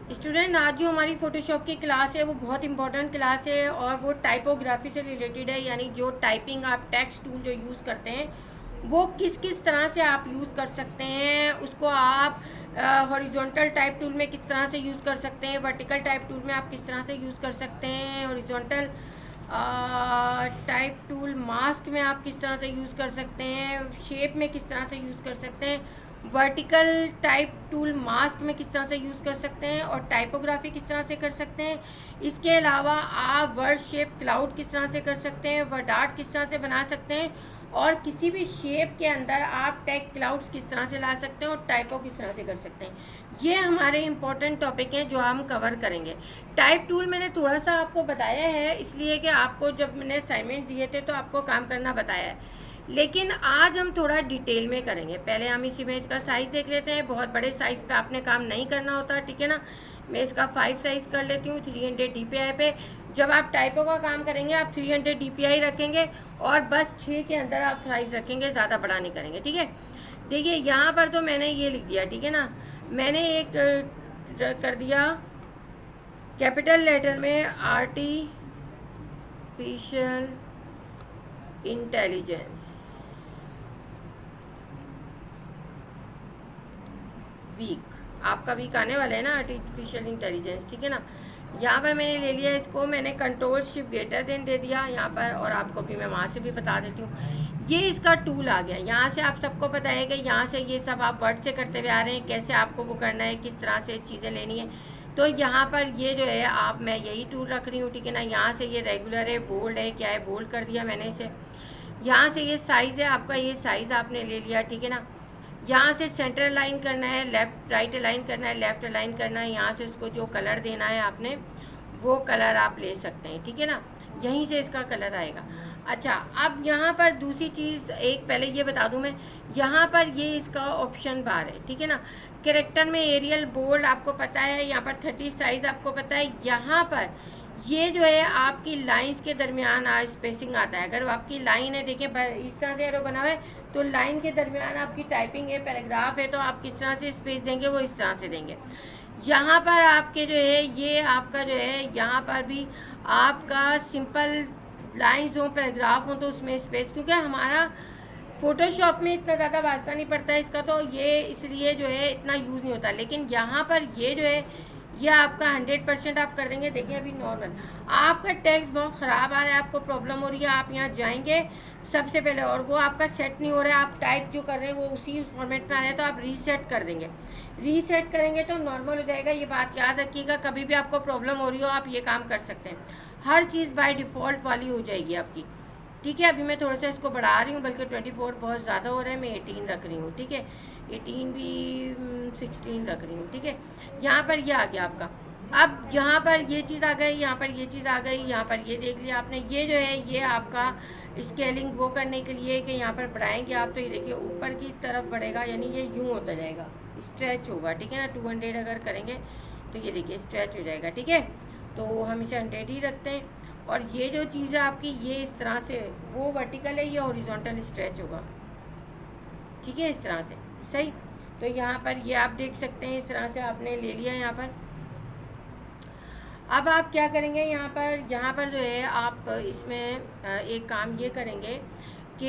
Student, आज जो हमारी फ़ोटोशॉप की क्लास है वो बहुत इंपॉर्टेंट क्लास है और वो टाइपोग्राफी से रिलेटेड है। यानी जो टाइपिंग आप टेक्स्ट टूल जो यूज़ करते हैं वो किस किस तरह से आप यूज़ कर सकते हैं, उसको आप हॉरिजॉन्टल टाइप टूल में किस तरह से यूज़ कर सकते हैं, वर्टिकल टाइप टूल में आप किस तरह से यूज़ कर सकते हैं, हॉरिजॉन्टल टाइप टूल मास्क में आप किस तरह से यूज़ कर सकते हैं, शेप में किस तरह से यूज़ कर सकते हैं, वर्टिकल टाइप टूल मास्क में किस तरह से यूज़ कर सकते हैं और टाइपोग्राफी किस तरह से कर सकते हैं। इसके अलावा आप वर्ड शेप क्लाउड किस तरह से कर सकते हैं, वर्ड आर्ट किस तरह से बना सकते हैं और किसी भी शेप के अंदर आप टेक्स्ट क्लाउड्स किस तरह से ला सकते हैं और टाइपो किस तरह से कर सकते हैं। ये हमारे इंपॉर्टेंट टॉपिक हैं जो हम कवर करेंगे। टाइप टूल मैंने थोड़ा सा आपको बताया है इसलिए कि आपको जब मैंने असाइनमेंट दिए थे तो आपको काम करना बताया है, लेकिन आज हम थोड़ा डिटेल में करेंगे। पहले हम इस इमेज का साइज़ देख लेते हैं। बहुत बड़े साइज़ पे आपने काम नहीं करना होता, ठीक है ना। मैं इसका 5 साइज़ कर लेती हूँ 300 DPI पे। जब आप टाइपो का काम करेंगे आप 300 DPI रखेंगे और बस 6 के अंदर आप साइज़ रखेंगे, ज़्यादा बड़ा नहीं करेंगे, ठीक है। देखिए यहाँ पर तो मैंने ये लिख दिया, ठीक है ना। मैंने एक कर दिया कैपिटल लेटर में आर्टिफिशियल इंटेलिजेंस, वीक। आपका वीक आने वाला है ना, आर्टिफिशियल इंटेलिजेंस, ठीक है ना। यहाँ पर मैंने ले लिया इसको, मैंने कंट्रोल शिफ्ट ग्रेटर देन दे दिया यहाँ पर, और आपको भी मैं वहाँ से भी बता देती हूँ। ये इसका टूल आ गया। यहाँ से आप सबको पता है कि यहाँ से ये सब आप वर्ड से करते हुए आ रहे हैं, कैसे आपको वो करना है, किस तरह से चीज़ें लेनी है। तो यहाँ पर ये जो है आप, मैं यही टूल रख रही हूँ, ठीक है ना। यहाँ से ये रेगुलर है, बोल्ड है, क्या है, बोल्ड कर दिया मैंने इसे। यहाँ से ये साइज़ है आपका, ये साइज़ आपने ले लिया, ठीक है ना। यहाँ से सेंटर अलाइन करना है, लेफ़्ट राइट अलाइन करना है, लेफ़्ट अलाइन करना है। यहाँ से इसको जो कलर देना है आपने वो कलर आप ले सकते हैं, ठीक है ना। यहीं से इसका कलर आएगा। अच्छा, अब यहाँ पर दूसरी चीज़ एक पहले ये बता दूँ मैं, यहाँ पर ये इसका ऑप्शन बार है, ठीक है ना। कैरेक्टर में एरियल बोल्ड आपको पता है, यहाँ पर 30 साइज़ आपको पता है। यहाँ पर ये जो है आपकी लाइंस के दरमियान स्पेसिंग आता है। अगर आपकी लाइन है, देखिए इस तरह से एरो बना हुआ है, तो लाइन के दरमियान आपकी टाइपिंग है, पैराग्राफ है, तो आप किस तरह से स्पेस देंगे वो इस तरह से देंगे। यहाँ पर आपके जो है ये आपका जो है, यहाँ पर भी आपका सिंपल लाइन्स हो, पैराग्राफ हो, तो उसमें स्पेस, क्योंकि हमारा फ़ोटोशॉप में इतना ज़्यादा वास्ता नहीं पड़ता है इसका, तो ये इसलिए जो है इतना यूज़ नहीं होता। लेकिन यहाँ पर ये जो है ये आपका 100% आप कर देंगे। देखिए अभी नॉर्मल आपका टेक्स्ट बहुत ख़राब आ रहा है, आपको प्रॉब्लम हो रही है, आप यहाँ जाएंगे सबसे पहले, और वो आपका सेट नहीं हो रहा है, आप टाइप जो कर रहे हैं वो उसी फॉर्मेट में आ रहा है, तो आप रीसेट कर देंगे। रीसेट करेंगे तो नॉर्मल हो जाएगा। ये बात याद रखिएगा, कभी भी आपको प्रॉब्लम हो रही हो आप ये काम कर सकते हैं। हर चीज़ बाय डिफ़ॉल्ट वाली हो जाएगी आपकी, ठीक है। अभी मैं थोड़ा सा इसको बढ़ा रही हूँ, बल्कि 24 बहुत ज़्यादा हो रहा है, मैं 18 रख रही हूँ, ठीक है। 18 भी 16 रख रही हूँ, ठीक है। यहाँ पर ये आ गया आपका। अब यहाँ पर ये चीज़ आ गई, यहाँ पर ये चीज़ आ गई, यहाँ पर ये देख लिया आपने। ये जो है ये आपका स्केलिंग वो करने के लिए कि यहाँ पर बढ़ाएंगे आप, तो ये देखिए ऊपर की तरफ बढ़ेगा, यानी ये यूँ होता जाएगा, स्ट्रेच होगा, ठीक है ना। 200 अगर करेंगे तो ये देखिए स्ट्रेच हो जाएगा, ठीक है। तो हम इसे 100 ही रखते हैं। और ये जो चीज़ है आपकी ये इस तरह से, वो वर्टिकल है, ये हॉरिजॉन्टल स्ट्रेच होगा, ठीक है, इस तरह से, सही। तो यहाँ पर ये आप देख सकते हैं, इस तरह से आपने ले लिया यहाँ पर। अब आप क्या करेंगे, यहाँ पर जो है आप इसमें एक काम ये करेंगे कि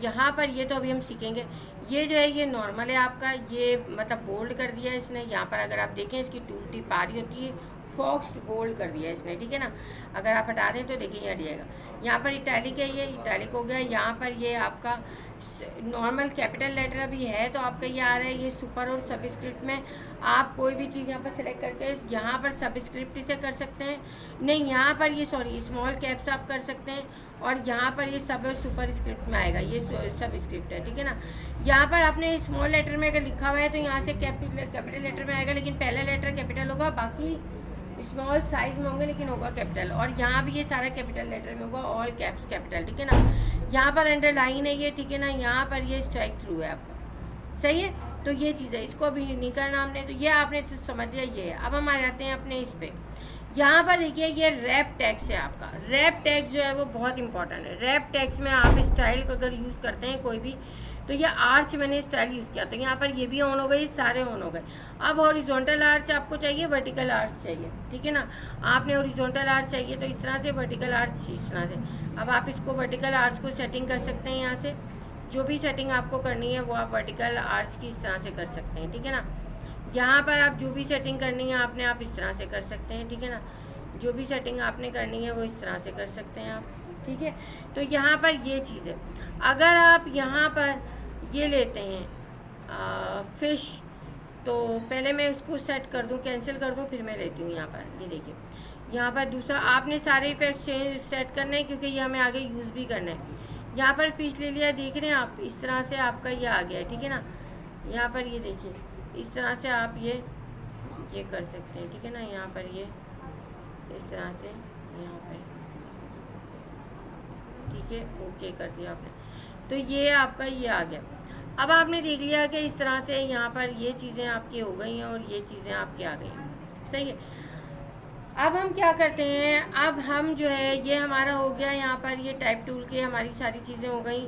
यहाँ पर ये तो अभी हम सीखेंगे। ये जो है ये नॉर्मल है आपका, ये मतलब बोल्ड कर दिया है इसने। यहाँ पर अगर आप देखें इसकी टूल टिप आ रही होती है, फॉक्स्ड बोल्ड कर दिया है इसने, ठीक है ना। अगर आप हटा दें तो देखिए ये हट जाएगा। यहाँ पर इटैलिक है, ये इटैलिक हो गया। यहाँ पर ये आपका नॉर्मल कैपिटल लेटर अभी है, तो आपका ये आ रहा है, ये सुपर और सबस्क्रिप्ट में आप कोई भी चीज़ यहाँ पर सेलेक्ट करके यहाँ पर सबस्क्रिप्ट से कर सकते हैं। नहीं, यहाँ पर ये सॉरी स्मॉल कैप्स आप कर सकते हैं, और यहाँ पर ये सब सुपर स्क्रिप्ट में आएगा, ये सब स्क्रिप्ट है, ठीक है ना। यहाँ पर आपने स्मॉल लेटर में अगर लिखा हुआ है तो यहाँ से कैपिटल लेटर में आएगा, लेकिन पहला लेटर कैपिटल होगा, बाकी स्मॉल साइज में होंगे लेकिन होगा कैपिटल। और यहाँ भी ये सारा कैपिटल लेटर में होगा, ऑल कैप्स कैपिटल, ठीक है ना। यहाँ पर अंडरलाइन है ये, ठीक है ना। यहाँ पर ये स्ट्राइक थ्रू है आपका, सही है। तो ये चीज़ है, इसको अभी नहीं करना हमने, तो ये आपने तो समझ लिया ये है। अब हम आ जाते हैं अपने इस पर। यहाँ पर देखिए ये रैप टैक्स है आपका। रैप टैक्स जो है वो बहुत इंपॉर्टेंट है। रैप टैक्स में आप स्टाइल को अगर यूज़ करते हैं कोई भी, तो ये आर्च मैंने स्टाइल यूज़ किया, तो यहाँ पर ये भी ऑन हो गए, सारे ऑन हो गए। अब हॉरिजॉन्टल आर्च आपको चाहिए, वर्टिकल आर्च चाहिए, ठीक है ना। आपने हॉरिजॉन्टल आर्च चाहिए तो इस तरह से, वर्टिकल आर्च इस तरह से। अब आप इसको वर्टिकल आर्च को सेटिंग कर सकते हैं यहाँ से, जो भी सेटिंग आपको करनी है वो आप वर्टिकल आर्च की इस तरह से कर सकते हैं, ठीक है ना। यहाँ पर आप जो भी सेटिंग करनी है आपने, आप इस तरह से कर सकते हैं, ठीक है ना। जो भी सेटिंग आपने करनी है वो इस तरह से कर सकते हैं आप, ठीक है। तो यहाँ पर ये चीज़ है। अगर आप यहाँ पर ये लेते हैं फिश, तो पहले मैं उसको सेट कर दूँ, कैंसिल कर दूँ, फिर मैं लेती हूँ यहाँ पर। ये देखिए, यहाँ पर दूसरा आपने सारे इफेक्ट सेट करने हैं क्योंकि ये हमें आगे यूज़ भी करना है। यहाँ पर फिश ले लिया, देख रहे हैं आप, इस तरह से आपका ये आ गया है, ठीक है ना। यहाँ पर ये देखिए, इस तरह से आप ये कर सकते हैं, ठीक है ना। यहाँ पर ये इस तरह से यहाँ पे, ठीक है, ओके कर दिया आपने, तो ये आपका ये आ गया। अब आपने देख लिया कि इस तरह से यहाँ पर ये चीज़ें आपकी हो गई हैं और ये चीज़ें आपकी आ गई हैं, सही है। अब हम क्या करते हैं, अब हम जो है ये हमारा हो गया, यहाँ पर ये टाइप टूल की हमारी सारी चीज़ें हो गई,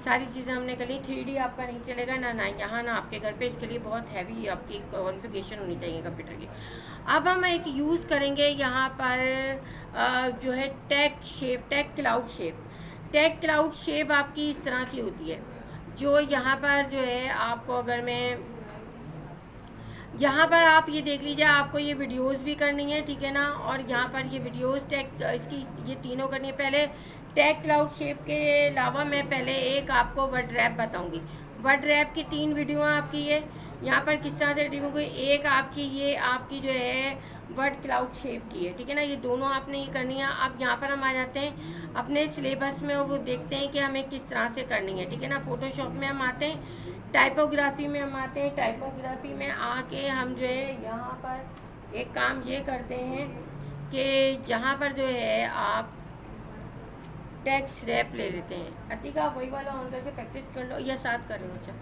सारी चीज़ें हमने कर ली। 3D आपका नहीं चलेगा ना यहाँ ना आपके घर पे, इसके लिए बहुत हैवी आपकी कॉन्फ़िगरेशन होनी चाहिए कंप्यूटर की। अब हम एक यूज़ करेंगे यहाँ पर जो है tag shape, tag cloud shape. Tag cloud shape आपकी इस तरह की होती है, जो यहाँ पर जो है आपको, अगर मैं यहाँ पर आप ये देख लीजिए, आपको ये वीडियोस भी करनी है, ठीक है ना। और यहाँ पर ये वीडियोस टैग इसकी ये तीनों करनी है। पहले टैग क्लाउड शेप के अलावा मैं पहले एक आपको वर्ड रैप बताऊँगी। वर्ड रैप की 3 वीडियो आपकी ये यहाँ पर किस तरह से एडिटिंग होगी। एक आपकी ये आपकी जो है वर्ड क्लाउड शेप की है, ठीक है ना। ये दोनों आपने ये करनी है। अब यहाँ पर हम आ जाते हैं अपने सिलेबस में और वो देखते हैं कि हमें किस तरह से करनी है, ठीक है ना। फोटोशॉप में हम आते हैं, टाइपोग्राफी में हम आते हैं। टाइपोग्राफी में आके हम जो है यहाँ पर एक काम ये करते हैं कि यहाँ पर जो है आप टेक्स्ट रैप ले लेते हैं। अतिका वही वाला ऑन करके प्रैक्टिस कर लो, या साथ कर लो। अच्छा,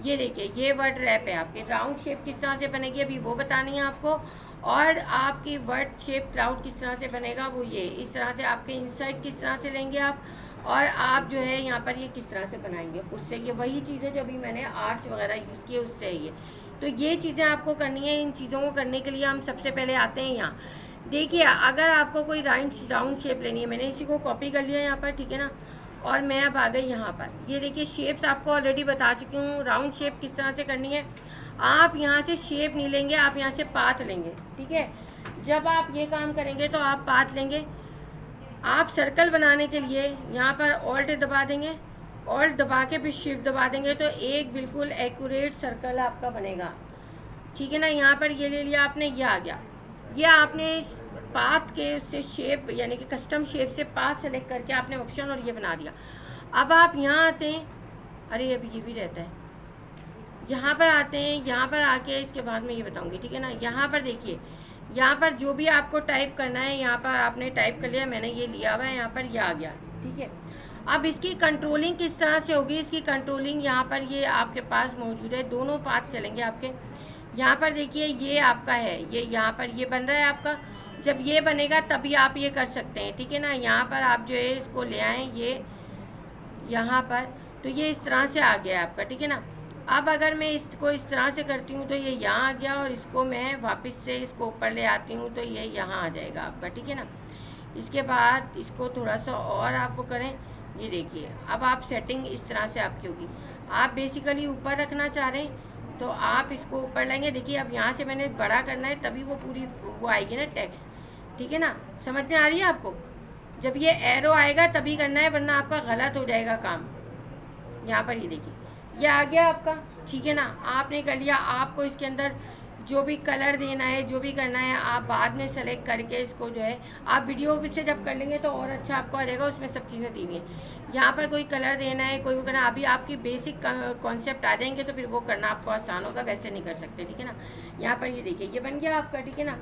ये देखिए, ये वर्ड रैप है आपके। राउंड शेप किस तरह से बनेगी अभी वो बतानी है आपको, और आपकी वर्ड शेप क्लाउड किस तरह से बनेगा वो ये इस तरह से। आपके इंसाइट किस तरह से लेंगे आप, और आप जो है यहाँ पर ये किस तरह से बनाएंगे उससे। ये वही चीज़ है जो अभी मैंने आर्च वगैरह यूज़ किए उससे है ये। तो ये चीज़ें आपको करनी है। इन चीज़ों को करने के लिए हम सबसे पहले आते हैं यहाँ। देखिए, अगर आपको कोई राउंड शेप लेनी है, मैंने इसी को कॉपी कर लिया यहाँ पर, ठीक है ना। और मैं अब आ गई यहाँ पर। ये देखिए, शेप्स आपको ऑलरेडी बता चुकी हूँ। राउंड शेप किस तरह से करनी है, आप यहाँ से शेप नहीं लेंगे, आप यहाँ से पाथ लेंगे, ठीक है। जब आप ये काम करेंगे तो आप पाथ लेंगे। आप सर्कल बनाने के लिए यहाँ पर ऑल्ट दबा देंगे, ऑल्ट दबा के फिर शिफ्ट दबा देंगे तो एक बिल्कुल एक्यूरेट सर्कल आपका बनेगा, ठीक है ना। यहाँ पर ये ले लिया आपने, ये आ गया। ये आपने पाथ के उससे शेप यानी कि कस्टम शेप से पाथ सेलेक्ट करके आपने ऑप्शन और ये बना दिया। अब आप यहाँ आते हैं, अरे अभी ये भी रहता है, यहाँ पर आते हैं। यहाँ पर आके इसके बाद मैं ये बताऊँगी, ठीक है ना। यहाँ पर देखिए, यहाँ पर जो भी आपको टाइप करना है यहाँ पर आपने टाइप कर लिया, मैंने ये लिया हुआ है, यहाँ पर ये आ गया, ठीक है। अब इसकी कंट्रोलिंग किस तरह से होगी, इसकी कंट्रोलिंग यहाँ पर ये आपके पास मौजूद है। दोनों पाथ चलेंगे आपके। यहाँ पर देखिए, ये आपका है, ये यहाँ पर ये बन रहा है आपका। जब ये बनेगा तभी आप ये कर सकते हैं, ठीक है ना। यहाँ पर आप जो है इसको ले आएँ, ये यहाँ पर, तो ये इस तरह से आ गया आपका, ठीक है ना। अब अगर मैं इसको इस तरह से करती हूँ तो ये यहाँ आ गया, और इसको मैं वापस से इसको ऊपर ले आती हूँ तो ये यहाँ आ जाएगा आपका, ठीक है ना। इसके बाद इसको थोड़ा सा और आपको करें, ये देखिए, अब आप सेटिंग इस तरह से आपकी होगी। आप बेसिकली ऊपर रखना चाह रहे हैं तो आप इसको ऊपर लेंगे। देखिए, अब यहाँ से मैंने बड़ा करना है तभी वो पूरी वो आएगी ना टेक्स्ट, ठीक है ना। समझ में आ रही है आपको, जब ये एरो आएगा तभी करना है, वरना आपका गलत हो जाएगा काम। यहाँ पर ये देखिए, ये आ गया आपका, ठीक है ना। आपने कर लिया। आपको इसके अंदर जो भी कलर देना है, जो भी करना है, आप बाद में सेलेक्ट करके इसको जो है आप वीडियो से जब कर लेंगे तो और अच्छा आपको आ जाएगा, उसमें सब चीज़ें दी हुई हैं। यहाँ पर कोई कलर देना है, कोई वो करना, अभी आपकी बेसिक कॉन्सेप्ट आ जाएंगे तो फिर वो करना आपको आसान होगा, वैसे नहीं कर सकते, ठीक है ना। यहाँ पर ये देखिए, ये बन गया आपका, ठीक है ना।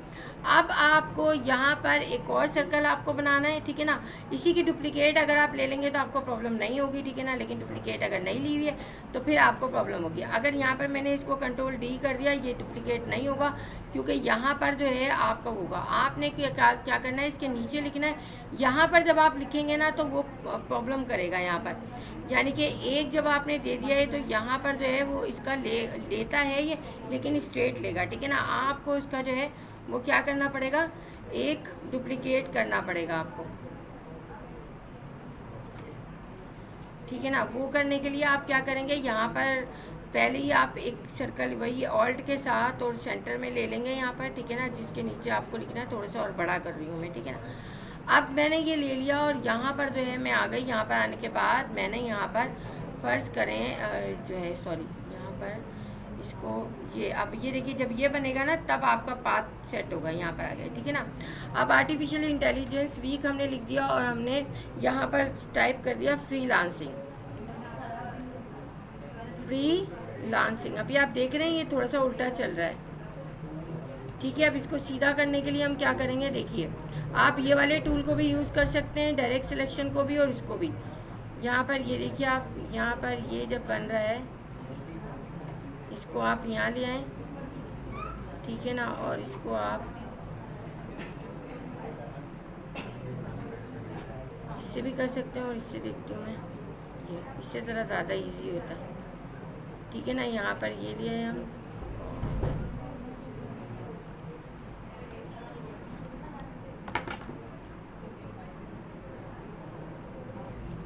अब आपको यहाँ पर एक और सर्कल आपको बनाना है, ठीक है ना। इसी की डुप्लीकेट अगर आप ले लेंगे तो आपको प्रॉब्लम नहीं होगी, ठीक है ना। लेकिन डुप्लीकेट अगर नहीं ली हुई है तो फिर आपको प्रॉब्लम होगी। अगर यहाँ पर मैंने इसको कंट्रोल डी कर दिया, ये डुप्लीकेट नहीं होगा, क्योंकि यहाँ पर जो है आपका होगा। आपने क्या करना है, इसके नीचे लिखना है। यहाँ पर जब आप लिखेंगे ना तो वो प्रॉब्लम करेगा। यहाँ पर यानी कि एक जब आपने दे दिया है तो यहाँ पर जो है वो इसका लेता है ये, लेकिन स्ट्रेट लेगा, ठीक है ना। आपको इसका जो है वो क्या करना पड़ेगा, एक डुप्लीकेट करना पड़ेगा आपको, ठीक है ना। वो करने के लिए आप क्या करेंगे, यहाँ पर पहले ही आप एक सर्कल वही ऑल्ट के साथ और सेंटर में ले लेंगे यहाँ पर, ठीक है ना, जिसके नीचे आपको लिखना है, थोड़ा सा और बड़ा कर रही हूँ मैं, ठीक है ना। अब मैंने ये ले लिया और यहाँ पर जो है मैं आ गई। यहाँ पर आने के बाद मैंने यहाँ पर फ़र्ज़ करें जो है सॉरी यहाँ पर इसको ये, अब ये देखिए जब ये बनेगा ना तब आपका पाथ सेट होगा, यहाँ पर आ गया, ठीक है ना। अब आर्टिफिशियल इंटेलिजेंस वीक हमने लिख दिया और हमने यहाँ पर टाइप कर दिया फ्रीलांसिंग। अभी आप देख रहे हैं ये थोड़ा सा उल्टा चल रहा है, ठीक है। अब इसको सीधा करने के लिए हम क्या करेंगे, देखिए आप ये वाले टूल को भी यूज़ कर सकते हैं, डायरेक्ट सिलेक्शन को भी और इसको भी। यहाँ पर ये देखिए आप यहाँ पर ये जब बन रहा है इसको आप यहाँ ले आएँ, ठीक है ना, और इसको आप इससे भी कर सकते हैं और इससे देखती हूँ मैं, ये इससे ज़रा ज़्यादा इजी होता है, ठीक है ना। यहाँ पर ये लिए हम,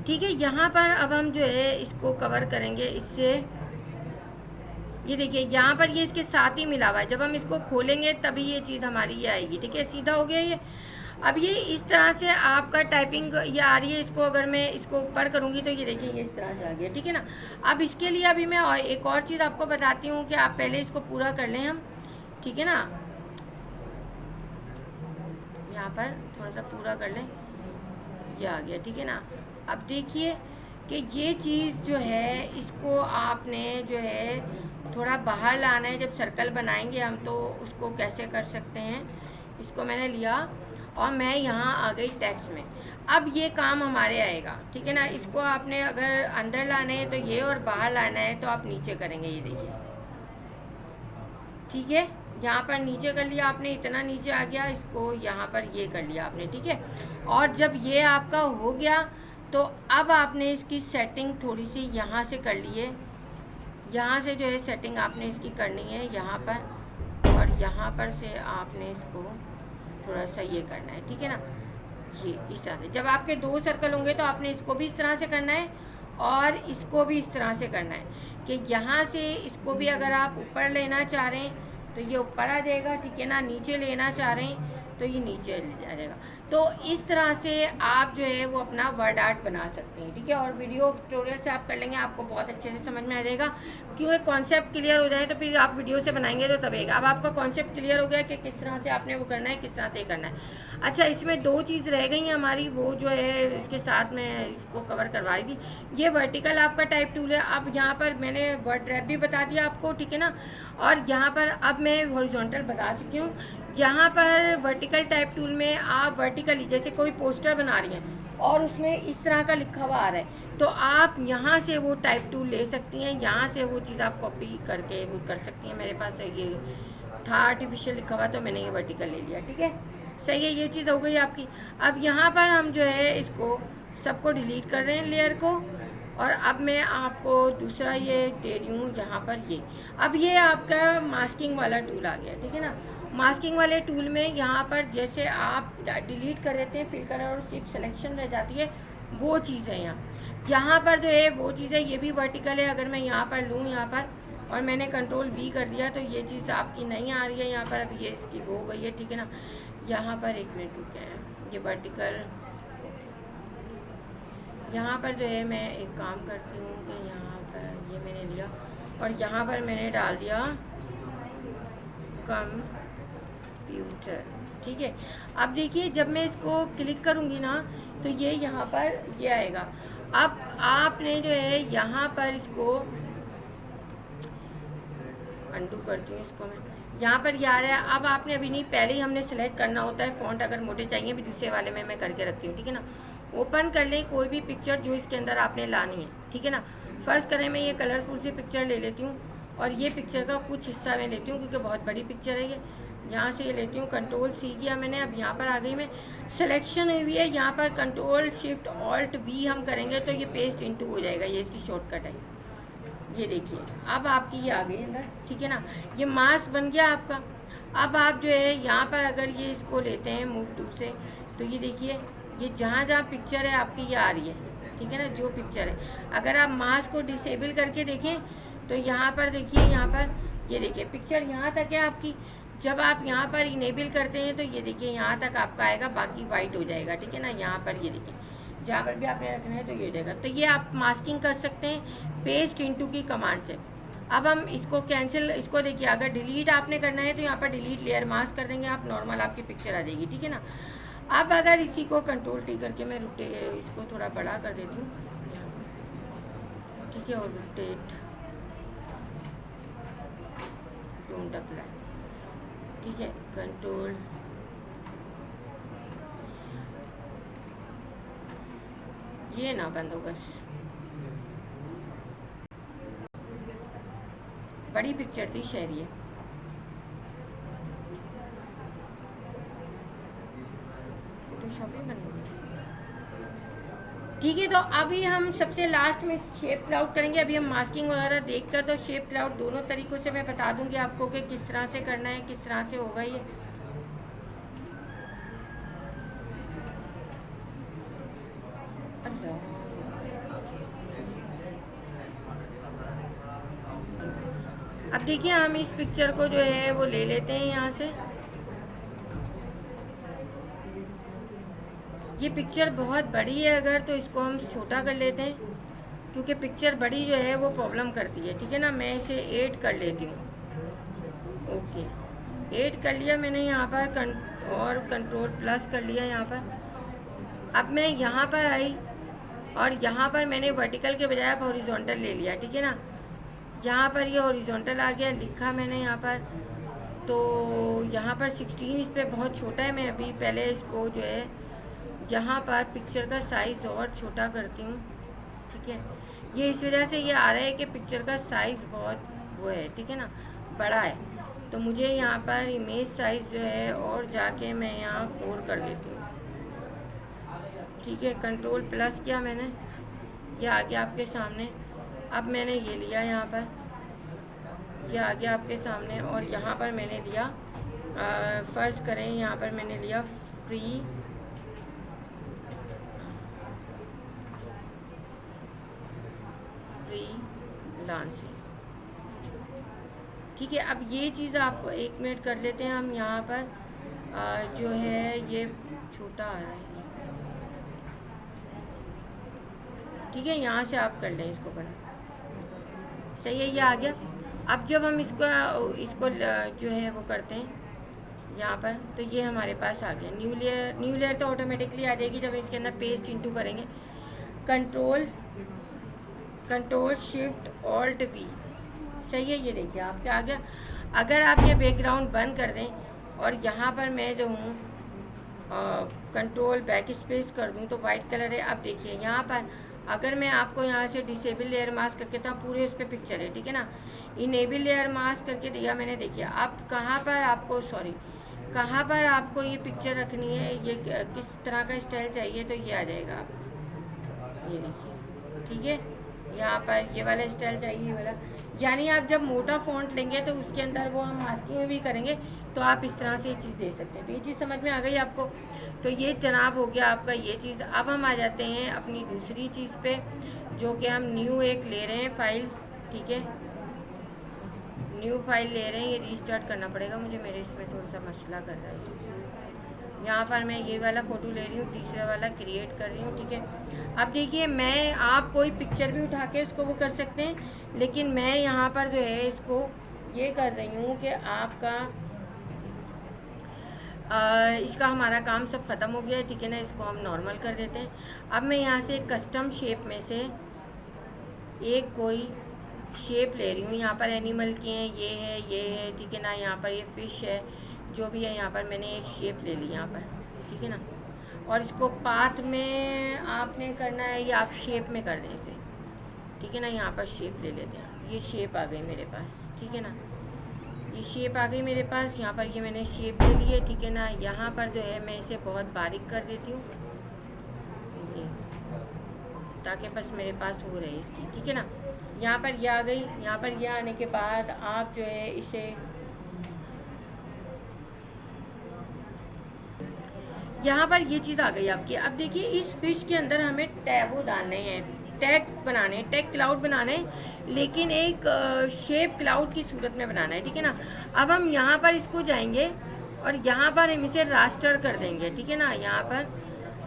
ठीक है। यहाँ पर अब हम जो है इसको कवर करेंगे इससे, ये देखिए यहाँ पर ये इसके साथ ही मिला हुआ है, जब हम इसको खोलेंगे तभी ये चीज़ हमारी ये आएगी, ठीक है। सीधा हो गया ये। अब ये इस तरह से आपका टाइपिंग ये आ रही है, इसको अगर मैं इसको ऊपर करूँगी तो ये देखिए ये इस तरह से आ गया, ठीक है ना। अब इसके लिए अभी मैं एक और चीज़ आपको बताती हूँ कि आप पहले इसको पूरा कर लें हम, ठीक है ना। यहाँ पर थोड़ा सा पूरा कर लें, ये आ गया, ठीक है ना। अब देखिए कि ये चीज़ जो है इसको आपने जो है थोड़ा बाहर लाना है। जब सर्कल बनाएंगे हम तो उसको कैसे कर सकते हैं, इसको मैंने लिया और मैं यहाँ आ गई टेक्स्ट में। अब ये काम हमारे आएगा, ठीक है ना। इसको आपने अगर अंदर लाना है तो ये, और बाहर लाना है तो आप नीचे करेंगे, ये देखिए, ठीक है। यहाँ पर नीचे कर लिया आपने, इतना नीचे आ गया, इसको यहाँ पर ये कर लिया आपने, ठीक है। और जब ये आपका हो गया तो अब आपने इसकी सेटिंग थोड़ी सी यहाँ से कर ली है, यहाँ से जो है सेटिंग आपने इसकी करनी है यहाँ पर, और यहाँ पर से आपने इसको थोड़ा सा ये करना है, ठीक है ना। ये इस तरह से जब आपके दो सर्कल होंगे तो आपने इसको भी इस तरह से करना है और इसको भी इस तरह से करना है कि यहाँ से इसको भी अगर आप ऊपर लेना चाह रहे हैं तो ये ऊपर आ जाएगा, ठीक है ना। नीचे लेना चाह रहे हैं तो ये नीचे आ जाएगा। तो इस तरह से आप जो है वो अपना वर्ड आर्ट बना सकते हैं, ठीक है। और वीडियो ट्यूटोरियल से आप कर लेंगे, आपको बहुत अच्छे से समझ में आ जाएगा, क्योंकि कॉन्सेप्ट क्लियर हो जाए तो फिर आप वीडियो से बनाएंगे तो तबेगा। अब आपका कॉन्सेप्ट क्लियर हो गया कि किस तरह से आपने वो करना है, किस तरह से करना है। अच्छा, इसमें दो चीज़ रह गई हैं हमारी, वो जो है इसके साथ में इसको कवर करवा रही थी। ये वर्टिकल आपका टाइप टूल है। अब यहाँ पर मैंने वर्ड रैप भी बता दिया आपको, ठीक है ना। और यहाँ पर अब मैं हॉरिजॉन्टल बता चुकी हूँ। यहाँ पर वर्टिकल टाइप टूल में आप वर्टिकली जैसे कोई पोस्टर बना रही हैं और उसमें इस तरह का लिखा हुआ आ रहा है तो आप यहाँ से वो टाइप टूल ले सकती हैं, यहाँ से वो चीज़ आप कॉपी करके वो कर सकती हैं। मेरे पास ये था आर्टिफिशियल लिखा हुआ तो मैंने ये वर्टिकल ले लिया, ठीक है। सही है, ये चीज़ हो गई आपकी। अब यहाँ पर हम जो है इसको सबको डिलीट कर रहे हैं लेयर को, और अब मैं आपको दूसरा ये दे रही हूँ यहाँ पर ये। अब ये आपका मास्किंग वाला टूल आ गया, ठीक है ना। मास्किंग वाले टूल में यहाँ पर जैसे आप डिलीट कर देते हैं फिल कलर और सिर्फ सिलेक्शन रह जाती है, वो चीज़ है यहाँ पर जो है वो चीज़ है। ये भी वर्टिकल है। अगर मैं यहाँ पर लूँ यहाँ पर और मैंने कंट्रोल V कर दिया तो ये चीज़ आपकी नहीं आ रही है यहाँ पर। अब ये इसकी वो हो गई है, ठीक है ना। यहाँ पर एक मिनट रुक गए, ये वर्टिकल यहाँ पर जो है मैं एक काम करती हूँ कि यहाँ पर ये मैंने लिया और यहाँ पर मैंने डाल दिया कंप्यूटर, ठीक है। अब देखिए जब मैं इसको क्लिक करूँगी ना तो ये यहाँ पर ये आएगा। अब आपने जो है यहाँ पर इसको अंडू करती हूँ, इसको मैं यहाँ पर ये आ रहा है। अब आपने अभी नहीं, पहले ही हमने सेलेक्ट करना होता है फ़ॉन्ट, अगर मोटे चाहिए भी दूसरे वाले में मैं करके रखती हूँ, ठीक है ना। ओपन कर लें कोई भी पिक्चर जो इसके अंदर आपने लानी है, ठीक है ना। फ़र्ज़ करें मैं ये कलरफुल सी पिक्चर ले लेती हूँ और ये पिक्चर का कुछ हिस्सा मैं लेती हूँ क्योंकि बहुत बड़ी पिक्चर है ये। यहाँ से ये लेती हूँ, कंट्रोल सी किया मैंने। अब यहाँ पर आ गई मैं, सिलेक्शन हुई है, यहाँ पर कंट्रोल शिफ्ट ऑल्ट वी हम करेंगे तो ये पेस्ट इनटू हो जाएगा, ये इसकी शॉर्टकट है। ये देखिए अब आपकी ये आ गई अंदर, ठीक है ना, ये मास्क बन गया आपका। अब आप जो है यहाँ पर अगर ये इसको लेते हैं मूव टू से, तो ये देखिए ये जहाँ जहाँ पिक्चर है आपकी ये आ रही है, ठीक है ना, जो पिक्चर है। अगर आप मास्क को डिसेबल करके देखें तो यहाँ पर देखिए, यहाँ पर ये देखिए पिक्चर यहाँ तक है आपकी। जब आप यहाँ पर इनेबल करते हैं तो ये देखिए यहाँ तक आपका आएगा, बाकी वाइट हो जाएगा, ठीक है ना। यहाँ पर ये देखिए जहाँ पर भी आपने रखना है तो ये हो जाएगा। तो ये आप मास्किंग कर सकते हैं पेस्ट इनटू की कमांड से। अब हम इसको कैंसिल, इसको देखिए अगर डिलीट आपने करना है तो यहाँ पर डिलीट लेयर मास्क कर देंगे आप, नॉर्मल आपकी पिक्चर आ जाएगी, ठीक है ना। अब अगर इसी को कंट्रोल टी करके मैं इसको थोड़ा बड़ा कर देती हूँ, ठीक है, और रोटेट डोंट अप्लाई, ठीक है, कंट्रोल ये ना बंद हो बस। बड़ी पिक्चर थी शहरी, फोटोशॉप ही बंद हो गई, ठीक है। तो अभी हम सबसे लास्ट में शेप क्लाउड करेंगे। अभी हम मास्किंग वगैरह देखकर तो शेप क्लाउड दोनों तरीक़ों से मैं बता दूंगी आपको कि किस तरह से करना है, किस तरह से होगा ये। अब देखिए हम इस पिक्चर को जो है वो ले लेते हैं यहाँ से। ये पिक्चर बहुत बड़ी है अगर, तो इसको हम छोटा कर लेते हैं, क्योंकि पिक्चर बड़ी जो है वो प्रॉब्लम करती है, ठीक है ना। मैं इसे 8 कर लेती हूँ, ओके 8 कर लिया मैंने यहाँ पर, और कंट्रोल प्लस कर लिया यहाँ पर। अब मैं यहाँ पर आई और यहाँ पर मैंने वर्टिकल के बजाय अब हॉरिजॉन्टल ले लिया, ठीक है ना। यहाँ पर ये हॉरिजॉन्टल आ गया, लिखा मैंने यहाँ पर, तो यहाँ पर 16 इस पर बहुत छोटा है। मैं अभी पहले इसको जो है यहाँ पर पिक्चर का साइज़ और छोटा करती हूँ, ठीक है। ये इस वजह से ये आ रहा है कि पिक्चर का साइज़ बहुत वो है, ठीक है ना, बड़ा है। तो मुझे यहाँ पर इमेज साइज़ जो है और जाके मैं यहाँ 4 कर देती हूँ, ठीक है। कंट्रोल प्लस किया मैंने, ये आ गया आपके सामने। अब मैंने ये लिया यहाँ पर, ये आ गया आपके सामने, और यहाँ पर मैंने लिया फ़र्ज़ करें यहाँ पर मैंने लिया फ्री लांसिंग, ठीक है। अब ये चीज़ आप 1 मिनट कर लेते हैं हम। यहाँ पर जो है ये छोटा आ रहा है, ठीक है, यहाँ से आप कर लें इसको बड़ा, सही है, ये आ गया। अब जब हम इसको जो है वो करते हैं यहाँ पर, तो ये हमारे पास आ गया न्यू लेयर तो ऑटोमेटिकली आ जाएगी जब इसके अंदर पेस्ट इनटू करेंगे। कंट्रोल शिफ्ट ऑल्ट वी, सही है, ये देखिए आपके आ गया। अगर आप ये बैकग्राउंड बंद कर दें और यहाँ पर मैं जो हूँ कंट्रोल बैक स्पेस कर दूँ तो वाइट कलर है। अब देखिए यहाँ पर अगर मैं आपको यहाँ से डिसेबल लेयर मास्क करके था, पूरे उस पर पिक्चर है, ठीक है ना। इनेबल लेयर मास्क करके दिया मैंने, देखिए अब कहाँ पर आपको कहाँ पर आपको ये पिक्चर रखनी है, ये किस तरह का स्टाइल चाहिए, तो ये आ जाएगा आपको, ये देखिए, ठीक है। यहाँ पर ये वाला स्टाइल चाहिए, ये वाला, यानी आप जब मोटा फ़ॉन्ट लेंगे तो उसके अंदर वो हम मास्किंग में भी करेंगे, तो आप इस तरह से ये चीज़ दे सकते हैं। तो ये चीज़ समझ में आ गई आपको। तो ये जनाब हो गया आपका ये चीज़। अब हम आ जाते हैं अपनी दूसरी चीज़ पे, जो कि हम न्यू एक ले रहे हैं फाइल, ठीक है, न्यू फाइल ले रहे हैं। ये रीस्टार्ट करना पड़ेगा मुझे, मेरे इसमें थोड़ा सा मसला कर रहा है। यहाँ पर मैं ये वाला फ़ोटो ले रही हूँ, तीसरा वाला क्रिएट कर रही हूँ, ठीक है। अब देखिए मैं, आप कोई पिक्चर भी उठा के उसको वो कर सकते हैं, लेकिन मैं यहाँ पर जो है इसको ये कर रही हूँ कि आपका इसका हमारा काम सब ख़त्म हो गया है, ठीक है ना। इसको हम नॉर्मल कर देते हैं। अब मैं यहाँ से कस्टम शेप में से एक कोई शेप ले रही हूँ। यहाँ पर एनिमल की हैं, ये है, ठीक है ना। यहाँ पर ये फ़िश है, जो भी है, यहाँ पर मैंने एक शेप ले ली यहाँ पर, ठीक है ना। और इसको पाथ में आपने करना है या आप शेप में कर देते, ठीक है ना। यहाँ पर शेप ले लेते हैं, ये शेप आ गई मेरे पास, ठीक है ना। ये शेप आ गई मेरे पास। यहाँ पर ये मैंने शेप ले ली है, ठीक है ना। यहाँ पर जो है मैं इसे बहुत बारीक कर देती हूँ ये, ताकि बस मेरे पास हो रहे इसकी, ठीक है ना। यहाँ पर ये आ गई। यहाँ पर ये आने के बाद आप जो है इसे यहाँ पर ये चीज़ आ गई आपकी। अब देखिए इस फिश के अंदर हमें टैबो डालने हैं, टैग बनाने हैं, टैग क्लाउड बनाने हैं, लेकिन एक शेप क्लाउड की सूरत में बनाना है, ठीक है ना। अब हम यहाँ पर इसको जाएंगे और यहाँ पर हम इसे रास्टर कर देंगे, ठीक है ना। यहाँ पर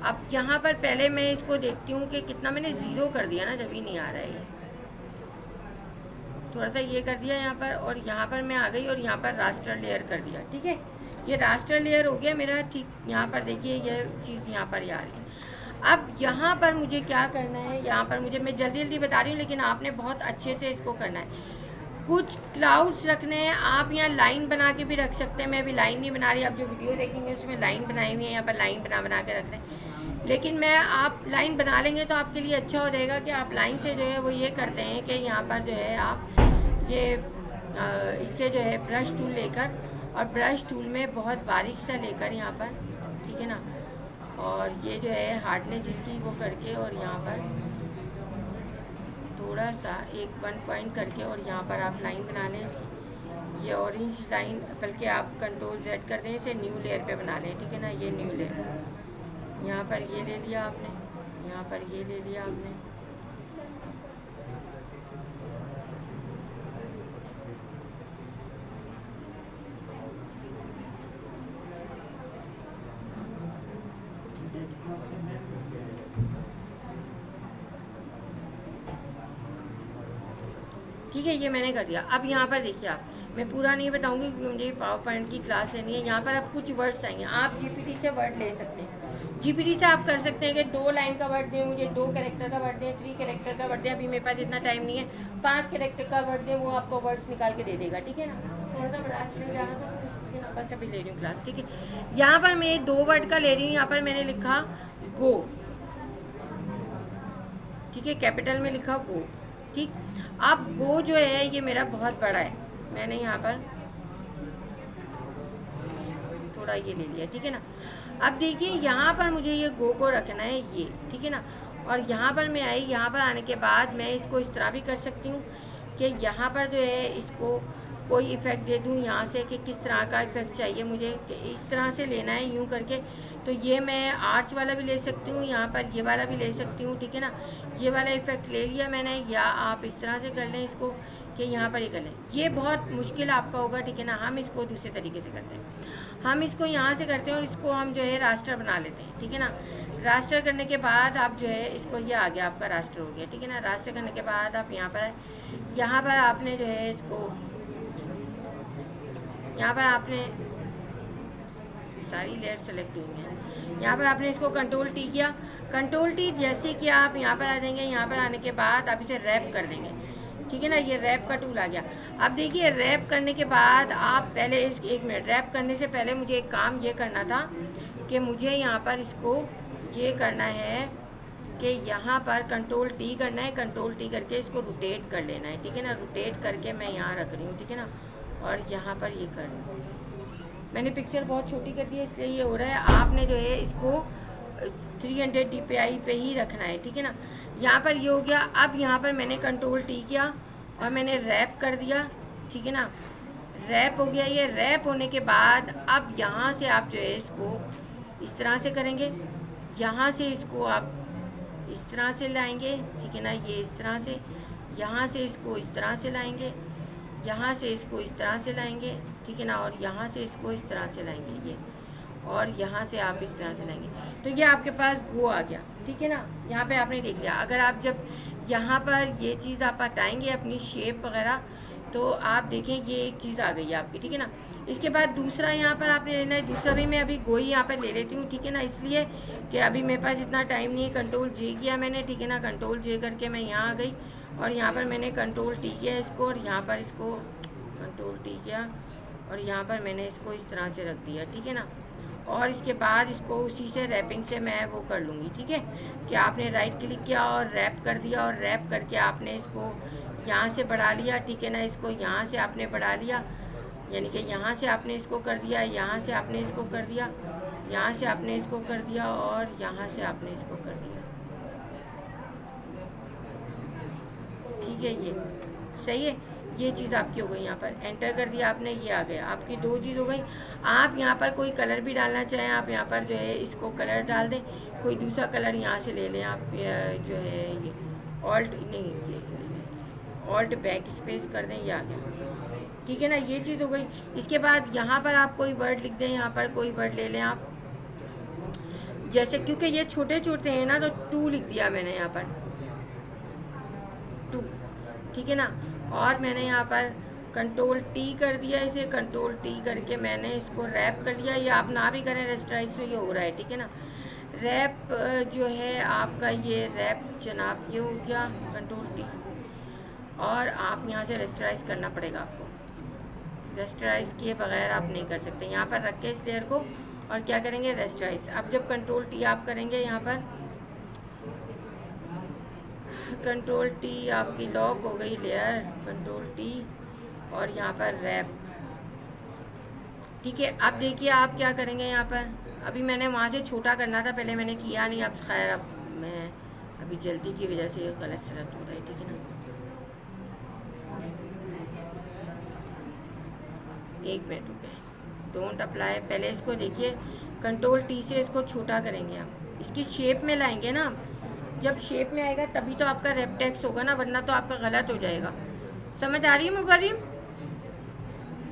अब यहाँ पर पहले मैं इसको देखती हूँ कि कितना मैंने ज़ीरो कर दिया ना, जब ही नहीं आ रहा है ये, थोड़ा सा ये कर दिया यहाँ पर, और यहाँ पर मैं आ गई और यहाँ पर रास्टर लेयर कर दिया, ठीक है। ये रास्टर लेयर हो गया मेरा, ठीक। यहाँ पर देखिए ये चीज़ यहाँ पर आ रही है। अब यहाँ पर मुझे क्या करना है, यहाँ पर मुझे, मैं जल्दी जल्दी बता रही हूँ लेकिन आपने बहुत अच्छे से इसको करना है। कुछ क्लाउड्स रखने हैं, आप यहाँ लाइन बना के भी रख सकते हैं। मैं अभी लाइन नहीं बना रही, आप जो वीडियो देखेंगे उसमें लाइन बनाई हुई है, यहाँ पर लाइन बना के रख रहे हैं। लेकिन मैं, आप लाइन बना लेंगे तो आपके लिए अच्छा हो जाएगा कि आप लाइन से जो है वो ये करते हैं कि यहाँ पर जो है आप ये इससे जो है ब्रश टूल लेकर, और ब्रश टूल में बहुत बारीक सा लेकर यहाँ पर, ठीक है ना, और ये जो है हार्डनेस इसकी वो करके, और यहाँ पर थोड़ा सा एक 1 पॉइंट करके, और यहाँ पर आप लाइन बना लें इसकी, ये ऑरेंज लाइन, बल्कि आप कंट्रोल Z कर दें, इसे न्यू लेयर पे बना लें, ठीक है ना। ये न्यू लेयर, यहाँ पर ये ले लिया आपने, यहाँ पर ये ले लिया आपने, ठीक है। ये मैंने कर दिया। अब यहाँ पर देखिए आप, मैं पूरा नहीं बताऊंगी क्योंकि मुझे पावर पॉइंट की क्लास लेनी है। यहाँ पर आप कुछ वर्ड्स चाहिए, आप जीपीटी से वर्ड ले सकते हैं। जीपीटी से आप कर सकते हैं कि 2 लाइन का वर्ड दें मुझे, 2 कैरेक्टर का वर्ड दें, 3 कैरेक्टर का वर्ड दें। अभी मेरे पास इतना टाइम नहीं है, 5 कैरेक्टर का वर्ड दें, वो आपको वर्ड्स निकाल के दे देगा, ठीक है ना। थोड़ा सा बड़ा जाना था, बस अभी ले रही हूँ क्लास, ठीक है। यहाँ पर मैं 2 वर्ड का ले रही हूँ। यहाँ पर मैंने लिखा गो, ठीक है, कैपिटल में लिखा गो, ठीक। अब गो जो है ये मेरा बहुत बड़ा है, मैंने यहाँ पर थोड़ा ये ले लिया, ठीक है ना। अब देखिए यहाँ पर मुझे ये गो को रखना है ये, ठीक है ना। और यहाँ पर मैं आई, यहाँ पर आने के बाद मैं इसको इस तरह भी कर सकती हूँ कि यहाँ पर जो है इसको कोई इफ़ेक्ट दे दूँ यहाँ से, कि किस तरह का इफ़ेक्ट चाहिए मुझे, कि इस तरह से लेना है यूँ करके। तो ये मैं आर्च वाला भी ले सकती हूँ, यहाँ पर ये वाला भी ले सकती हूँ, ठीक है ना। ये वाला इफ़ेक्ट ले लिया मैंने, या आप इस तरह से कर लें इसको कि यहाँ पर ये कर लें। ये बहुत मुश्किल आपका होगा, ठीक है ना। हम इसको दूसरे तरीके से करते हैं, हम इसको यहाँ से करते हैं और इसको हम जो है रास्टर बना लेते हैं, ठीक है ना। रास्टर करने के बाद आप जो है इसको, ये आ गया आपका रास्टर हो गया, ठीक है ना। रास्टर करने के बाद आप यहाँ पर, यहाँ पर आपने जो है इसको, यहाँ पर आपने सारी लेयर सेलेक्ट हुई हैं, यहाँ पर आपने इसको कंट्रोल टी किया। कंट्रोल टी जैसे कि आप यहाँ पर आ जाएंगे, यहाँ पर आने के बाद आप इसे रैप कर देंगे, ठीक है ना। ये रैप का टूल आ गया। अब देखिए रैप करने के बाद आप पहले इस 1 मिनट, रैप करने से पहले मुझे एक काम ये करना था कि मुझे यहाँ पर इसको ये करना है कि यहाँ पर कंट्रोल टी करना है, कंट्रोल टी करके इसको रोटेट कर लेना है, ठीक है ना। रोटेट करके मैं यहाँ रख रही हूँ, ठीक है ना, और यहाँ पर ये कर रही हूँ। मैंने पिक्चर बहुत छोटी कर दी है इसलिए ये हो रहा है। आपने जो है इसको 300 dpi पे ही रखना है, ठीक है ना। यहाँ पर ये हो गया। अब यहाँ पर मैंने कंट्रोल टी किया और मैंने रैप कर दिया, ठीक है ना। रैप हो गया। ये रैप होने के बाद अब यहाँ से आप जो है इसको इस तरह से करेंगे, यहाँ से इसको आप इस तरह से लाएंगे, ठीक है ना। ये इस तरह से, यहाँ से इसको इस तरह से लाएंगे, यहाँ से इसको इस तरह से लाएंगे, ठीक है ना, और यहाँ से इसको इस तरह से लाएंगे ये, और यहाँ से आप इस तरह से लाएंगे। तो ये आपके पास गो आ गया, ठीक है ना। यहाँ पे आपने देख लिया। अगर आप जब यहाँ पर ये चीज़ आप हटाएंगे अपनी शेप वगैरह, तो आप देखें ये एक चीज़ आ गई है आपकी, ठीक है ना। इसके बाद दूसरा यहाँ पर आपने लेना है, दूसरा भी मैं अभी गो ही यहाँ पर ले लेती हूँ, ठीक है ना, इसलिए कि अभी मेरे पास इतना टाइम नहीं है। कंट्रोल जे किया मैंने, ठीक है ना, कंट्रोल जे करके मैं यहाँ आ गई और यहाँ पर मैंने कंट्रोल टी किया इसको, और यहाँ पर इसको कंट्रोल टी किया और यहाँ पर मैंने इसको इस तरह से रख दिया, ठीक है ना। और इसके बाद इसको उसी से रैपिंग से मैं वो कर लूँगी, ठीक है। कि आपने राइट क्लिक किया और रैप कर दिया, और रैप करके आपने इसको यहाँ से बढ़ा लिया, ठीक है ना। इसको यहाँ से आपने बढ़ा लिया यानी कि यहाँ से आपने इसको कर दिया, यहाँ से आपने इसको कर दिया, यहाँ से आपने इसको कर दिया और यहाँ से आपने इसको कर दिया। ठीक है, ये सही है। ये चीज़ आपकी हो गई, यहाँ पर एंटर कर दिया आपने, ये आ गया, आपकी दो चीज़ हो गई। आप यहाँ पर कोई कलर भी डालना चाहें, आप यहाँ पर जो है इसको कलर डाल दें, कोई दूसरा कलर यहाँ से ले लें आप, जो है ये ऑल्ट नहीं, ये ऑल्ट बैक स्पेस कर दें, ये आ गया। ठीक है ना, ये चीज़ हो गई। इसके बाद यहाँ पर आप कोई वर्ड लिख दें, यहाँ पर कोई वर्ड ले लें आप, जैसे क्योंकि ये छोटे छोटे हैं ना तो 2 लिख दिया मैंने यहाँ पर 2। ठीक है ना, और मैंने यहाँ पर कंट्रोल टी कर दिया, इसे कंट्रोल टी करके मैंने इसको रैप कर दिया। ये आप ना भी करें रेस्टराइज, तो ये हो रहा है। ठीक है ना, रैप जो है आपका ये रैप जनाब ये हो गया कंट्रोल टी, और आप यहाँ से रेस्टराइज करना पड़ेगा आपको, रेस्टराइज किए बगैर आप नहीं कर सकते। यहाँ पर रख के इस लेयर को और क्या करेंगे रेस्टराइज। अब जब कंट्रोल टी आप करेंगे, यहाँ पर कंट्रोल टी आपकी लॉक हो गई लेयर, कंट्रोल टी और यहाँ पर रैप। ठीक है, अब देखिए आप क्या करेंगे यहाँ पर। अभी मैंने वहाँ से छोटा करना था, पहले मैंने किया नहीं, अब खैर अब मैं अभी जल्दी की वजह से गलत सलत हो रहा है। ठीक है ना, एक मिनट रुके, डोंट अप्लाई। पहले इसको देखिए, कंट्रोल टी से इसको छोटा करेंगे हम, इसकी शेप में लाएंगे ना। जब शेप में आएगा तभी तो आपका रैप टेक्स्ट होगा ना, वरना तो आपका गलत हो जाएगा। समझ आ रही है मुबर्रिम?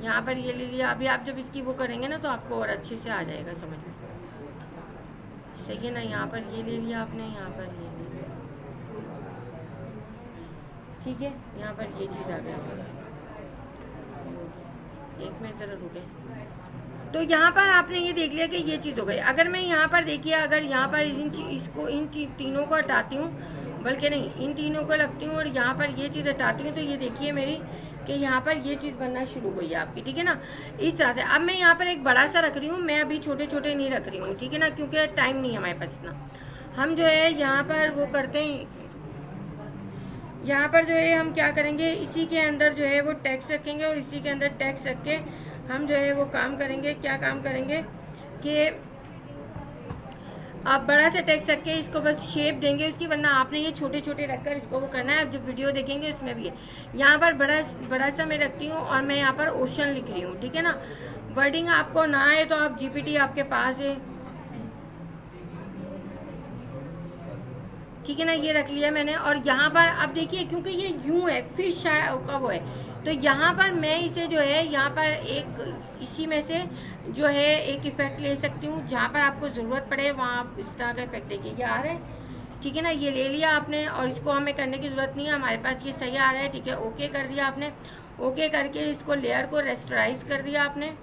यहाँ पर ये ले लिया। अभी आप जब इसकी वो करेंगे ना तो आपको और अच्छे से आ जाएगा समझ में, सही है ना। यहाँ पर ये ले लिया आपने, यहाँ पर ये ले लिया। ठीक है, यहाँ पर ये चीज़ आ गई। एक मिनट ज़रा रुके। तो यहाँ पर आपने ये देख लिया कि ये चीज़ हो गई। अगर मैं यहाँ पर देखिए, अगर यहाँ पर इन तीनों को हटाती हूँ, बल्कि नहीं इन तीनों को लगती हूँ और यहाँ पर ये चीज़ हटाती हूँ, तो ये देखिए मेरी कि यहाँ पर ये चीज़ बनना शुरू हो गई है आपकी। ठीक है ना, इस तरह से। अब मैं यहाँ पर एक बड़ा सा रख रही हूँ, मैं अभी छोटे छोटे नहीं रख रही हूँ। ठीक है ना, क्योंकि टाइम नहीं है हमारे पास इतना। हम जो है यहाँ पर वो करते हैं, यहाँ पर जो है हम क्या करेंगे, इसी के अंदर जो है वो टेक्स्ट रखेंगे और इसी के अंदर टेक्स्ट रख के हम जो है वो काम करेंगे। क्या काम करेंगे कि आप बड़ा सा टेक्स्ट रख के इसको बस शेप देंगे उसकी, वरना आपने ये छोटे छोटे रखकर इसको वो करना है। अब जो वीडियो देखेंगे उसमें भी है। यहाँ पर बड़ा सा मैं रखती हूँ और मैं यहाँ पर ओशन लिख रही हूँ। ठीक है ना, वर्डिंग आपको ना आए तो आप जीपीटी आपके पास है। ठीक है ना, ये रख लिया मैंने। और यहाँ पर अब देखिए, क्योंकि ये यूँ है, फिश का वो है, तो यहाँ पर मैं इसे जो है यहाँ पर एक इसी में से जो है एक इफ़ेक्ट ले सकती हूँ। जहाँ पर आपको ज़रूरत पड़े वहाँ आप इस तरह का इफेक्ट देखिए, ये आ रहा है। ठीक है ना, ये ले लिया आपने और इसको हमें करने की ज़रूरत नहीं है, हमारे पास ये सही आ रहा है। ठीक है, ओके कर दिया आपने। ओके करके इसको लेयर को रेस्टराइज कर दिया आपने,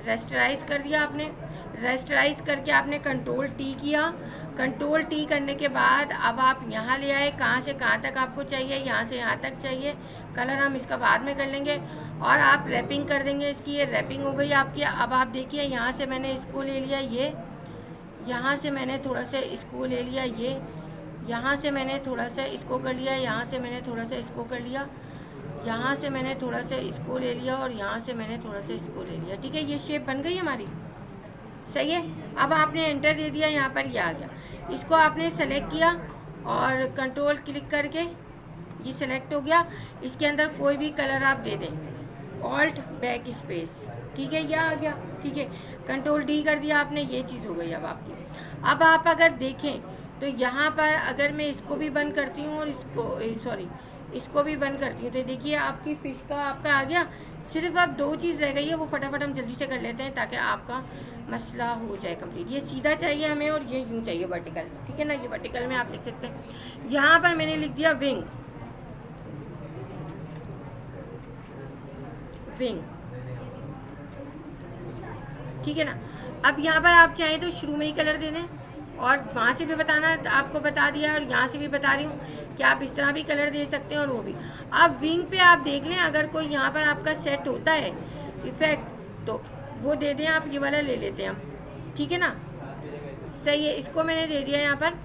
रेस्टराइज कर दिया आपने। रेस्टराइज करके आपने कंट्रोल टी किया। कंट्रोल टी करने के बाद अब आप यहाँ ले आए, कहाँ से कहाँ तक आपको चाहिए, यहाँ से यहाँ तक चाहिए। कलर हम इसका बाद में कर लेंगे और आप रैपिंग कर देंगे इसकी। ये रैपिंग हो गई आपकी। अब आप देखिए, यहाँ से मैंने इसको ले लिया, ये यहाँ से मैंने थोड़ा सा इसको ले लिया, ये यहाँ से मैंने थोड़ा सा इसको कर लिया, यहाँ से मैंने थोड़ा सा इसको कर लिया, यहाँ से मैंने थोड़ा सा इसको ले लिया और यहाँ से मैंने थोड़ा सा इसको ले लिया। ठीक है, ये शेप बन गई हमारी, सही है। अब आपने एंटर दे दिया, यहाँ पर ये आ गया। इसको आपने सेलेक्ट किया और कंट्रोल क्लिक करके ये सेलेक्ट हो गया। इसके अंदर कोई भी कलर आप दे दें, ऑल्ट बैक स्पेस। ठीक है, यह आ गया। ठीक है, कंट्रोल डी कर दिया आपने, ये चीज़ हो गई अब आपकी। अब आप अगर देखें तो यहाँ पर अगर मैं इसको भी बंद करती हूँ और इसको भी बंद करती हूँ, तो देखिए आपकी फ़िश का आपका आ गया। सिर्फ अब दो चीज़ रह गई है, वो फटाफट हम जल्दी से कर लेते हैं ताकि आपका मसला हो जाए कंप्लीट। ये सीधा चाहिए हमें और ये यूँ चाहिए वर्टिकल। ठीक है ना, ये वर्टिकल में आप लिख सकते हैं। यहाँ पर मैंने लिख दिया विंग, विंग। ठीक है ना, अब यहाँ पर आप चाहें तो शुरू में ही कलर दे दें और वहाँ से भी बताना आपको बता दिया और यहाँ से भी बता रही हूँ कि आप इस तरह भी कलर दे सकते हैं और वो भी। अब विंग पे आप देख लें, अगर कोई यहाँ पर आपका सेट होता है इफेक्ट तो वो दे दें, आप ये वाला ले लेते हैं हम। ठीक है ना, सही है। इसको मैंने दे दिया यहाँ पर।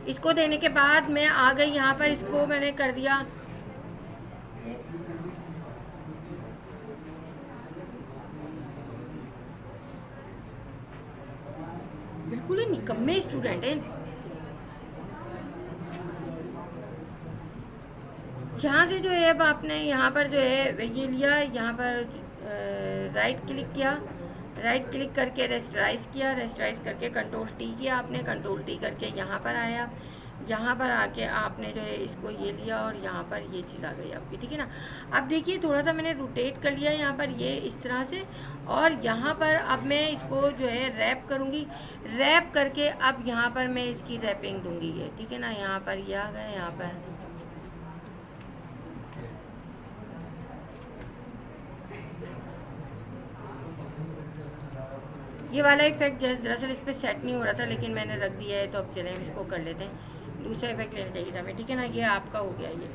इसको देने के बाद मैं आ गई यहाँ पर, इसको मैंने कर दिया बिल्कुल ही निकम्मे स्टूडेंट हैं। यहाँ से जो है अब आपने यहाँ पर जो है ये लिया, यहाँ पर राइट क्लिक किया, राइट क्लिक करके रेस्टराइज किया, रेस्टराइज करके कंट्रोल टी किया आपने, कंट्रोल टी करके यहाँ पर आया, यहाँ पर आके आपने जो है इसको ये लिया और यहाँ पर ये चीज़ आ गई आपकी, ठीक है ना। अब देखिए थोड़ा सा मैंने रोटेट कर लिया यहाँ पर ये इस तरह से, और यहाँ पर अब मैं इसको जो है रैप करूँगी, रैप करके अब यहाँ पर मैं इसकी रैपिंग दूँगी ये, ठीक है ना। यहाँ पर ये आ गया, यहाँ पर ये वाला इफेक्ट दरअसल इस पर सेट नहीं हो रहा था, लेकिन मैंने रख दिया है, तो अब चलें इसको कर लेते हैं। दूसरा इफेक्ट लेना चाहिए था हमें, ठीक है ना। ये आपका हो गया ये,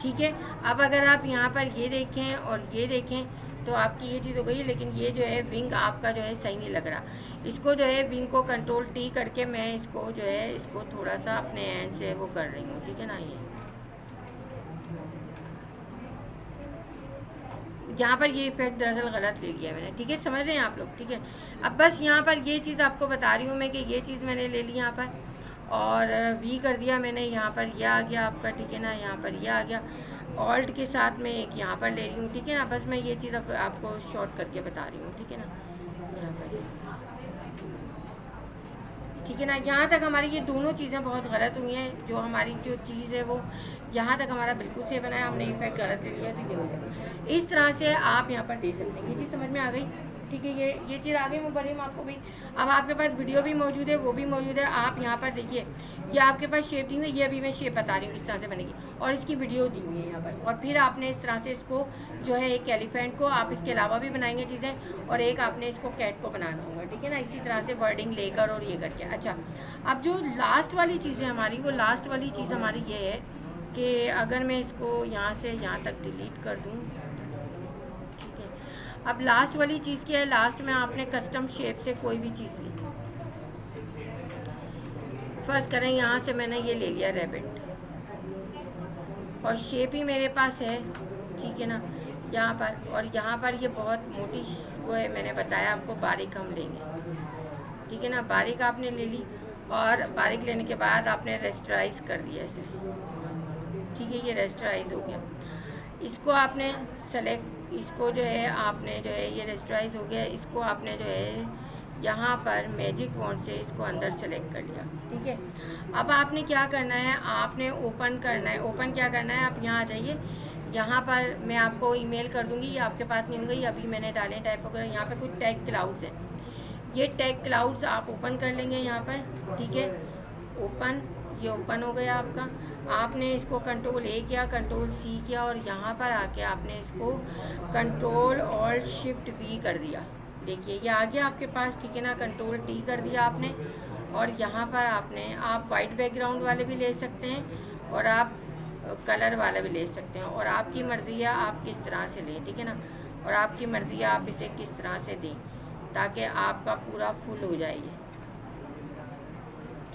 ठीक है। अब अगर आप यहाँ पर ये देखें और ये देखें तो आपकी ये चीज़ हो गई, लेकिन ये जो है विंग आपका जो है सही नहीं लग रहा। इसको जो है विंग को कंट्रोल टी करके मैं इसको जो है इसको थोड़ा सा अपने एंड से वो कर रही हूँ, ठीक है ना। ये यहाँ पर ये इफेक्ट दरअसल गलत ले लिया मैंने, ठीक है, समझ रहे हैं आप लोग, ठीक है। अब बस यहाँ पर ये चीज़ आपको बता रही हूँ मैं कि ये चीज़ मैंने ले ली यहाँ पर, और वी कर दिया मैंने, यहाँ पर यह आ गया आपका, ठीक है ना। यहाँ पर यह आ गया, ऑल्ट के साथ में एक यहाँ पर ले रही हूँ, ठीक है ना। बस मैं ये चीज़ अब आपको शॉर्ट करके बता रही हूँ, ठीक है ना। यहाँ पर ठीक है ना। यहाँ तक हमारी ये दोनों चीज़ें बहुत गलत हुई हैं। जो हमारी जो चीज़ है वो यहाँ तक हमारा बिल्कुल सही बना है, हमने इफेक्ट गलत ले लिया तो ये हो जाएगा। इस तरह से आप यहाँ पर दे सकते हैं। ये चीज़ समझ में आ गई, ठीक है। ये चीज़ आ गई मुबर्रिम आपको भी। अब आपके पास वीडियो भी मौजूद है, वो भी मौजूद है। आप यहाँ पर देखिए, ये आपके पास शेप दी हुई है, ये अभी मैं शेप बता रही हूँ किस तरह से बनेगी, और इसकी वीडियो दी हुई है यहाँ पर। और फिर आपने इस तरह से इसको जो है एक एलिफेंट को आप इसके अलावा भी बनाएंगे चीज़ें, और एक आपने इसको कैट को बनाना होगा, ठीक है ना। इसी तरह से वर्डिंग लेकर और ये करके। अच्छा, अब जो लास्ट वाली चीज़ है हमारी, वो लास्ट वाली चीज़ हमारी ये है कि अगर मैं इसको यहाँ से यहाँ तक डिलीट कर दूँ, ठीक है। अब लास्ट वाली चीज़ क्या है, लास्ट में आपने कस्टम शेप से कोई भी चीज़ ली, फर्स्ट करें यहाँ से मैंने ये ले लिया रैबिट, और शेप ही मेरे पास है, ठीक है ना, यहाँ पर। और यहाँ पर ये बहुत मोटी वो है, मैंने बताया आपको, बारीक हम लेंगे, ठीक है ना। बारीक आपने ले ली, और बारीक लेने के बाद आपने रेस्टराइज कर दिया इसे, ठीक है। ये रेस्टराइज हो गया, इसको आपने सेलेक्ट, इसको जो है आपने जो है ये रेस्टराइज हो गया, इसको आपने जो है यहाँ पर मैजिक वॉन्ड से इसको अंदर सेलेक्ट कर लिया, ठीक है। अब आपने क्या करना है, आपने ओपन करना है। ओपन क्या करना है, आप यहाँ आ जाइए, यहाँ पर मैं आपको ईमेल कर दूँगी, ये आपके पास नहीं होंगे, ये अभी मैंने डाले टाइप वगैरह। यहाँ पे कुछ टैग क्लाउड्स हैं, ये टैग क्लाउड्स आप ओपन कर लेंगे यहाँ पर, ठीक है। ओपन, ये ओपन हो गया आपका। आपने इसको कंट्रोल ए किया, कंट्रोल सी किया, और यहाँ पर आके आपने इसको कंट्रोल ऑल्ट शिफ्ट वी कर दिया। देखिए ये आ गया आपके पास, ठीक है ना। कंट्रोल टी कर दिया आपने, और यहाँ पर आपने आप वाइट बैकग्राउंड वाले भी ले सकते हैं, और आप कलर वाला भी ले सकते हैं, और आपकी मर्ज़ी है आप किस तरह से लें, ठीक है ना। और आपकी मर्ज़ी है आप इसे किस तरह से दें ताकि आपका पूरा फुल हो जाए,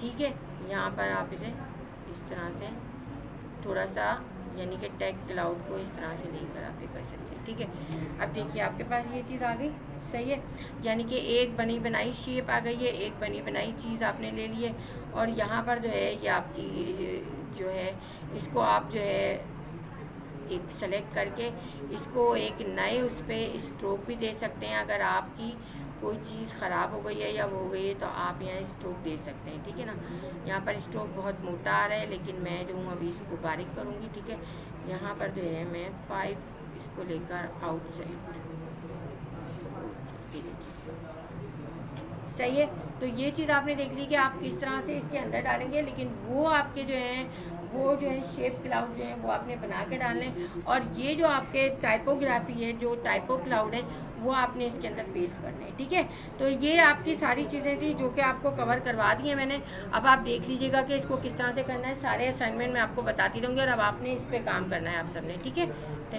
ठीक है। यहाँ पर आप इसे इस तरह से थोड़ा सा, यानी कि टैग क्लाउड को इस तरह से लेकर आप ये कर सकते हैं, ठीक है। अब देखिए आपके पास ये चीज़ आ गई, सही है। यानी कि एक बनी बनाई शेप आ गई है, एक बनी बनाई चीज़ आपने ले ली है, और यहाँ पर जो है ये आपकी जो है इसको आप जो है एक सेलेक्ट करके इसको एक नए उस पर स्ट्रोक भी दे सकते हैं। अगर आपकी कोई चीज़ ख़राब हो गई है या वो हो गई है तो आप यहाँ स्ट्रोक दे सकते हैं, ठीक है ना। यहाँ पर स्ट्रोक बहुत मोटा आ रहा है, लेकिन मैं जो हूँ अभी इसको बारीक करूँगी, ठीक है। यहाँ पर जो है मैं 5 इसको लेकर आउटसाइड, सही है। तो ये चीज़ आपने देख ली कि आप किस तरह से इसके अंदर डालेंगे, लेकिन वो आपके जो है वो जो है शेप क्लाउड जो है वो आपने बना के डालने, और ये जो आपके टाइपोग्राफी है, जो टाइपो क्लाउड है, वो आपने इसके अंदर पेस्ट करने हैं, ठीक है। तो ये आपकी सारी चीज़ें थी जो कि आपको कवर करवा दी है मैंने। अब आप देख लीजिएगा कि इसको किस तरह से करना है। सारे असाइनमेंट मैं आपको बताती रहूँगी, और अब आपने इस पर काम करना है आप सबने, ठीक है। थैंक